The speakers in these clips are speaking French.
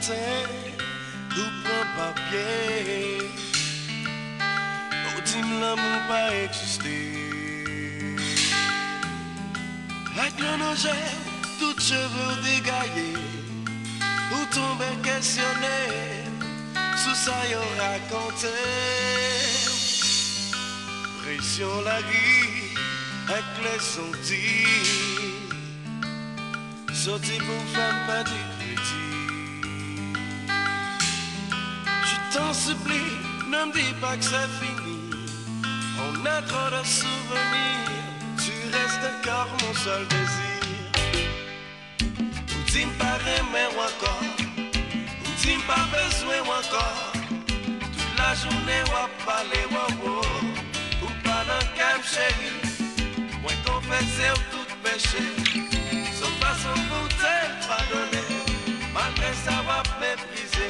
matin, tout prend papier. Au team l'amour pas exister. Avec le nogère, tout cheveux dégaillés. Ou tomber questionné, sous ça y raconté. Pression la vie, avec les sentis. Sorti pour faire pas du crédit. Je t'en supplie, ne me dis pas que c'est fini. On a trop de souvenirs, tu restes encore mon seul désir. Ou dis pas aimer ou encore, ou dis pas besoin ou encore. Toute la journée ou parler ou pas dans calme chérie. Moi qu'on faisait tout péché. Son façon pour te pardonner, malgré ça va mépriser,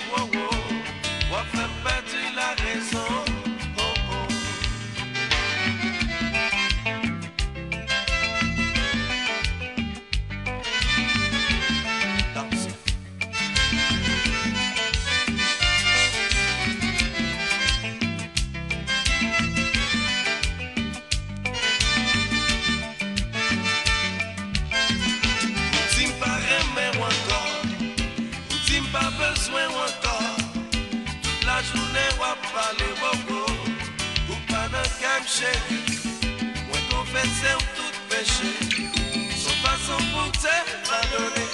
va faire perdre la raison. Pas besoin encore, toute la journée on va parler ou pas dans calme chérie. Moi confesser tout péché, son façon pour te pardonner,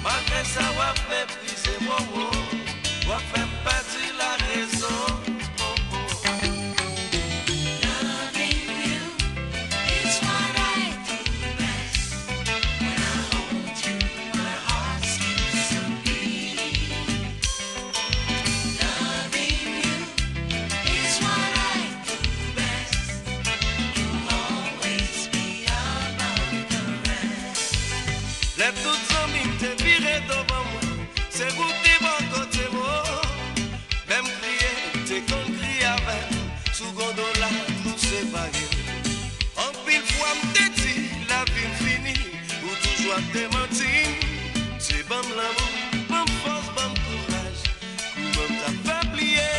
malgré ça on va mépriser, va faire partie la raison. Les toutes amies te virent devant moi, c'est vous qui bon côté moi. Même crier, t'es qu'on crie avec, sous gondola nous séparer. En pile fois m'te dit, la vie finie, ou toujours te mentir. C'est bon l'amour, bon force, bon courage, bon t'as pas oublié.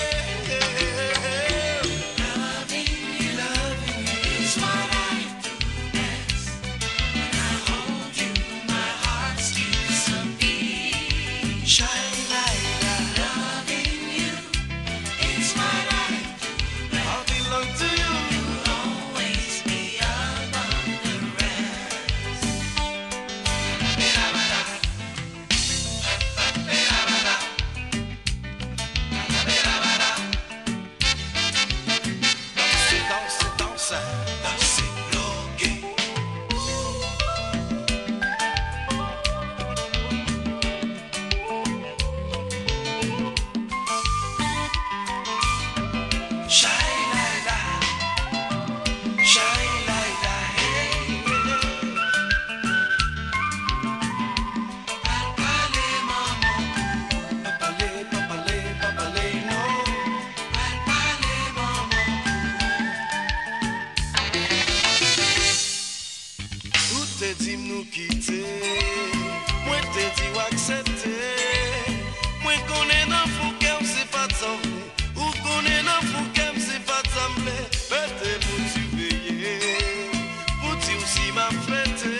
Te dit nous quitter, moi te dit accepter. Moi qu'on est dans fou qu'elle c'est pas de sembler, ou qu'on est dans fou qu'elle c'est pas de sembler. Peut-être pour tu veiller, pour tu aussi m'a fêté,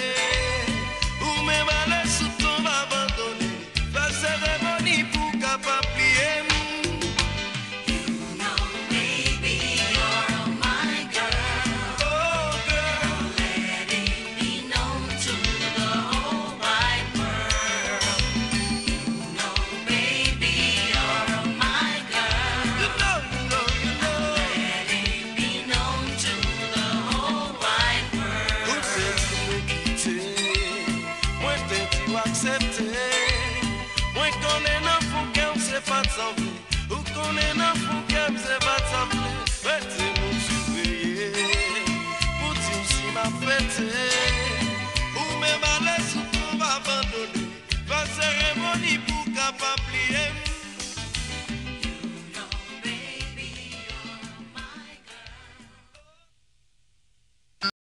ou même aller sous ton abandonné, la cérémonie pour capable plier. Moi qu'on est dans fou qu'elle c'est pas de sembler, ou qu'on est dans fou qu'elle c'est pas de sembler. Faites nous surveiller, pour dire si m'a fêté, ou même à l'aise ou qu'on va abandonner, pas cérémonie pour capable plier.